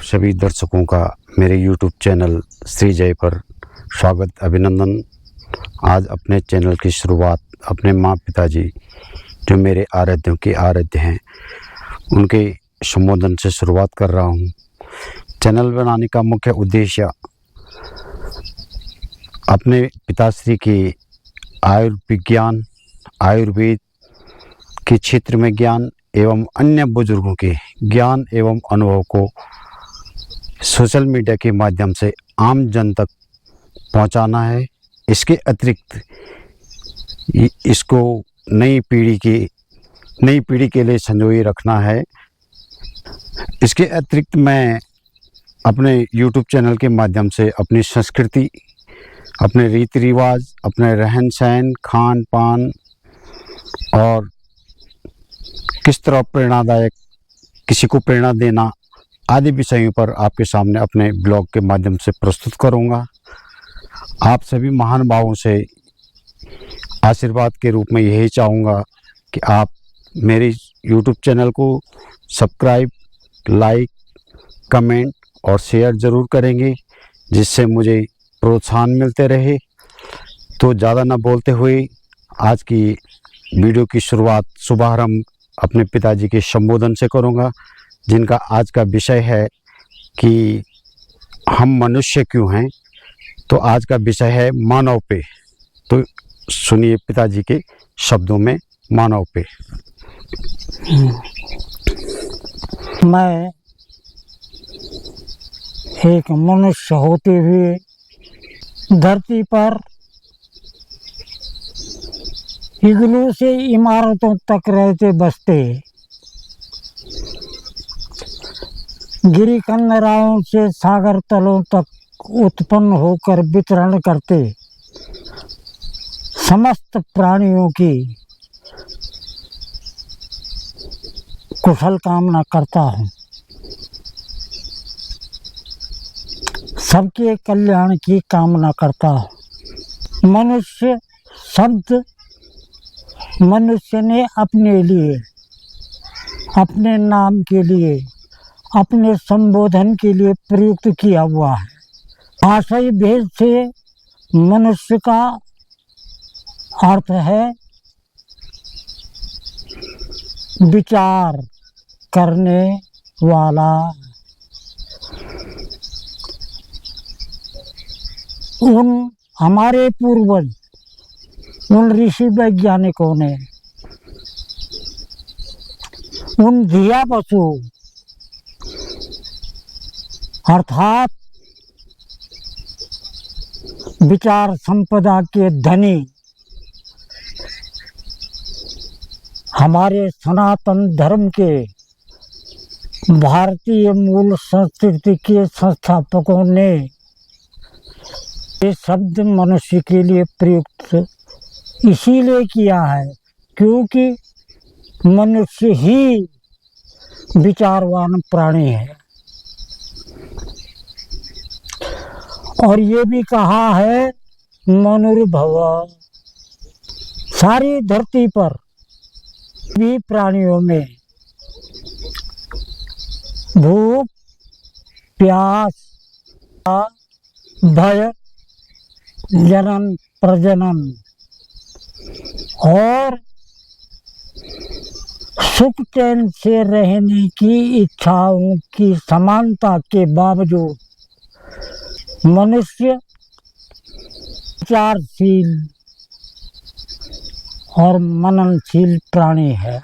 सभी दर्शकों का मेरे YouTube चैनल श्री जय पर स्वागत अभिनंदन। आज अपने चैनल की शुरुआत अपने माँ पिताजी जो मेरे आराध्यों के आराध्य हैं उनके संबोधन से शुरुआत कर रहा हूँ। चैनल बनाने का मुख्य उद्देश्य अपने पिताश्री की आयुर्विज्ञान आयुर्वेद के क्षेत्र में ज्ञान एवं अन्य बुजुर्गों के ज्ञान एवं अनुभव को सोशल मीडिया के माध्यम से आम जन तक पहुंचाना है। इसके अतिरिक्त इसको नई पीढ़ी के लिए संजोए रखना है। इसके अतिरिक्त मैं अपने YouTube चैनल के माध्यम से अपनी संस्कृति, अपने रीति रिवाज, अपने रहन सहन, खान पान और किस तरह प्रेरणादायक किसी को प्रेरणा देना आदि विषयों पर आपके सामने अपने ब्लॉग के माध्यम से प्रस्तुत करूंगा। आप सभी महान भावों से आशीर्वाद के रूप में यही चाहूँगा कि आप मेरे YouTube चैनल को सब्सक्राइब, लाइक, कमेंट और शेयर ज़रूर करेंगे, जिससे मुझे प्रोत्साहन मिलते रहे। तो ज़्यादा न बोलते हुए आज की वीडियो की शुभारंभ अपने पिताजी के संबोधन से करूँगा, जिनका आज का विषय है कि हम मनुष्य क्यों हैं। तो आज का विषय है मानव पे। तो सुनिए पिताजी के शब्दों में मानव पे। मैं एक मनुष्य होते हुए धरती पर इग्लू से इमारतों तक रहते बसते, गिरी कंदराओं से सागर तलों तक उत्पन्न होकर वितरण करते समस्त प्राणियों की कुशल कामना करता हूँ। सबके कल्याण की कामना करता हूँ। मनुष्य शब्द मनुष्य ने अपने लिए, अपने नाम के लिए, अपने संबोधन के लिए प्रयुक्त किया हुआ है। आशय भेद से मनुष्य का अर्थ है विचार करने वाला। उन हमारे पूर्वज, उन ऋषि वैज्ञानिकों ने उन धिया पशु अर्थात विचार संपदा के धनी हमारे सनातन धर्म के भारतीय मूल संस्कृति के संस्थापकों ने ये शब्द मनुष्य के लिए प्रयुक्त इसीलिए किया है क्योंकि मनुष्य ही विचारवान प्राणी है। और ये भी कहा है मनुर्भव। सारी धरती पर भी प्राणियों में भूख, प्यास, भय, जनन प्रजनन और सुख चैन से रहने की इच्छाओं की समानता के बावजूद मनुष्य विचारशील और मननशील प्राणी है।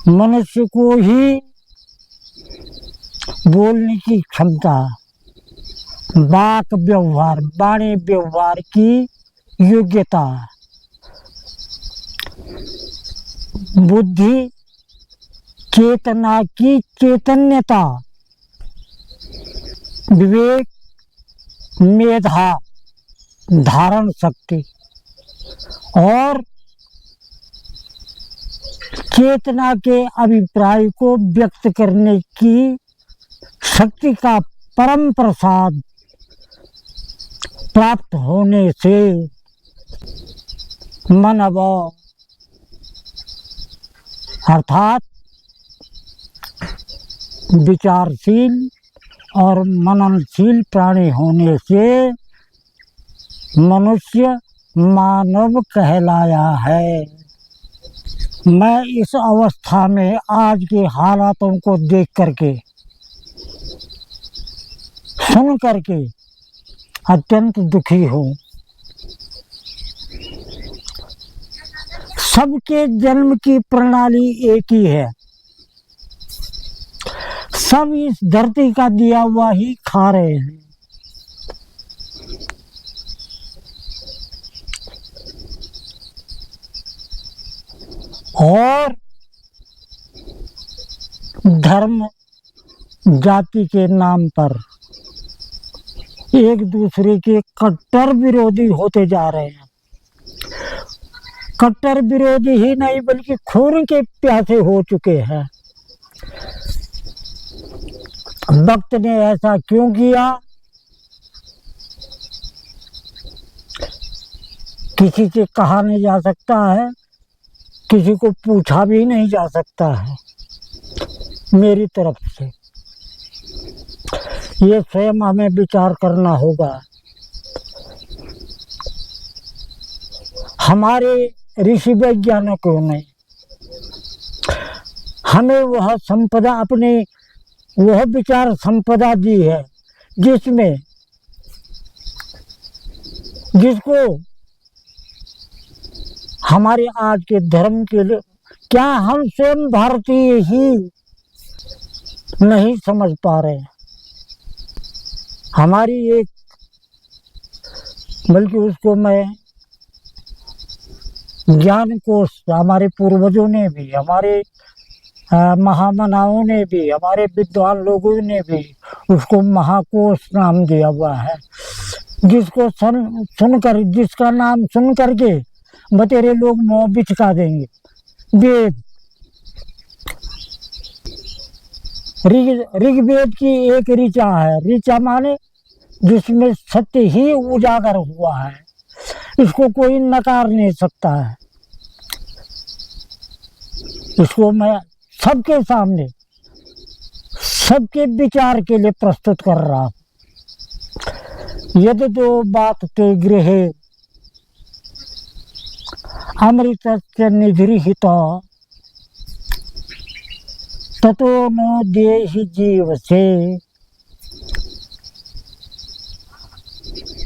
मनुष्य को ही बोलने की क्षमता, वाक व्यवहार, वाणी व्यवहार की योग्यता, बुद्धि, चेतना की चैतन्यता, विवेक, मेधा, धारण शक्ति और चेतना के अभिप्राय को व्यक्त करने की शक्ति का परम प्रसाद प्राप्त होने से मानव अर्थात विचारशील और मननशील प्राणी होने से मनुष्य मानव कहलाया है। मैं इस अवस्था में आज के हालातों को देख करके, सुन करके अत्यंत दुखी हूँ। सबके जन्म की प्रणाली एक ही है, सब इस धरती का दिया हुआ ही खा रहे हैं। और धर्म जाति के नाम पर एक दूसरे के कट्टर विरोधी होते जा रहे हैं। कट्टर विरोधी ही नहीं बल्कि खून के प्यासे हो चुके हैं। वक्त ने ऐसा क्यों किया? किसी से कहा नहीं जा सकता है, किसी को पूछा भी नहीं जा सकता है। मेरी तरफ से ये स्वयं हमें विचार करना होगा। हमारे ऋषि वैज्ञानिकों ने हमें वह संपदा, अपनी वह विचार संपदा दी है जिसको हमारे आज के धर्म के लिए, क्या हम स्वयं भारतीय ही नहीं समझ पा रहे? हमारी एक, बल्कि उसको मैं ज्ञान कोश, हमारे पूर्वजों ने भी, हमारे महामनाओं ने भी, हमारे विद्वान लोगों ने भी उसको महाकोश नाम दिया हुआ है, जिसको सुनकर, जिसका नाम सुन करके बतेरे लोग मुंह बिचका देंगे। वेद, ऋग्वेद की एक ऋचा है। ऋचा माने जिसमें सत्य ही उजागर हुआ है, इसको कोई नकार नहीं सकता है। इसको मैं सबके सामने, सबके विचार के लिए प्रस्तुत कर रहा हूँ। यदि तो बात ते गृहे अमृतस्य निगृहीत ततो नो देहि जीव से।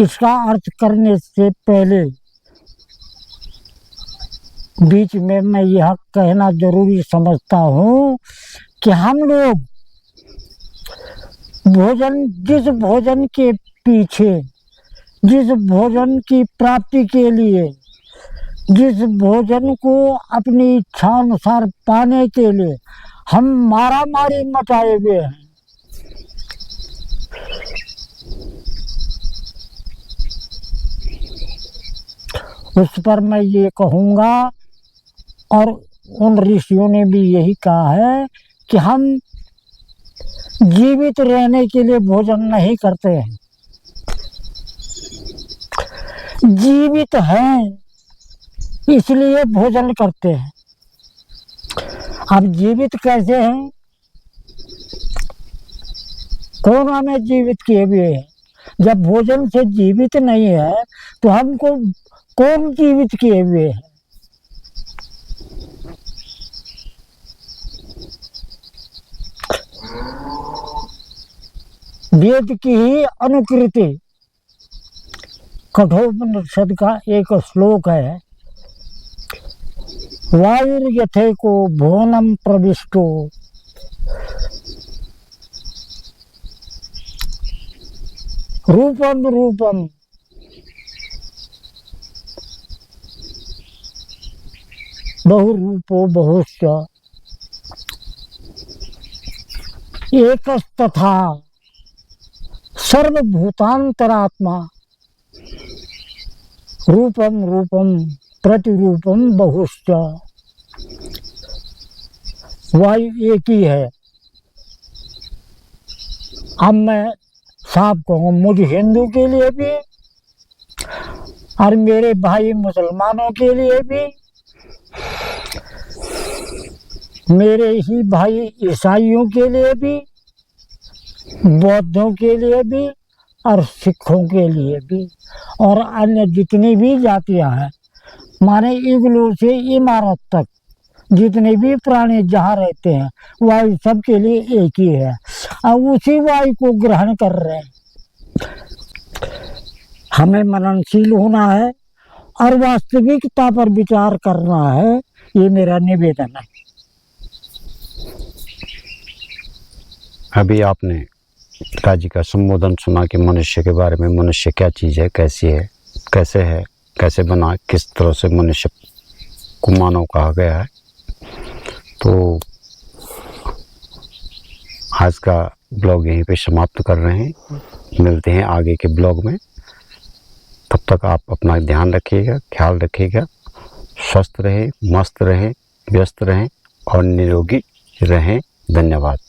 इसका अर्थ करने से पहले बीच में मैं यह कहना जरूरी समझता हूँ कि हम लोग जिस भोजन के पीछे, जिस भोजन की प्राप्ति के लिए, जिस भोजन को अपनी इच्छा अनुसार पाने के लिए हम मारामारी मचाए हुए हैं, उस पर मैं ये कहूँगा, और उन ऋषियों ने भी यही कहा है कि हम जीवित रहने के लिए भोजन नहीं करते हैं, जीवित हैं इसलिए भोजन करते हैं। अब जीवित कैसे हैं? कौन हमें जीवित किए हुए है? जब भोजन से जीवित नहीं है तो हमको कौन जीवित किए हुए है? वेद की ही अनुकृति कठोपनिषद का एक श्लोक है, वायुर्यथेको भुवनं प्रविष्टो रूपम रूपम बहुरूपो बहुश्च एकस्तथा सर्वभूतांतरात्मा रूपम रूपम प्रतिरूपम बहुश्च। वायु एक ही है। अब मैं साफ कहूँ, मुझे हिंदू के लिए भी और मेरे भाई मुसलमानों के लिए भी मेरे ही भाई ईसाइयों के लिए भी, बौद्धों के लिए भी और सिखों के लिए भी और अन्य जितनी भी जातियां हैं, माने इग्लू से इमारत तक जितने भी प्राणी जहाँ रहते हैं वायु सबके लिए एक ही है। अब उसी वायु को ग्रहण कर रहे हैं। हमें मननशील होना है और वास्तविकता पर विचार करना है, ये मेरा निवेदन है। अभी आपने पिताजी का संबोधन सुना कि मनुष्य के बारे में, मनुष्य क्या चीज़ है, कैसी है, कैसे बना, किस तरह से मनुष्य को मानव कहा गया है। तो आज का ब्लॉग यहीं पे समाप्त कर रहे हैं। मिलते हैं आगे के ब्लॉग में। तब तक आप अपना ध्यान रखिएगा, ख्याल रखिएगा, स्वस्थ रहें, मस्त रहें, व्यस्त रहें और निरोगी रहें। धन्यवाद।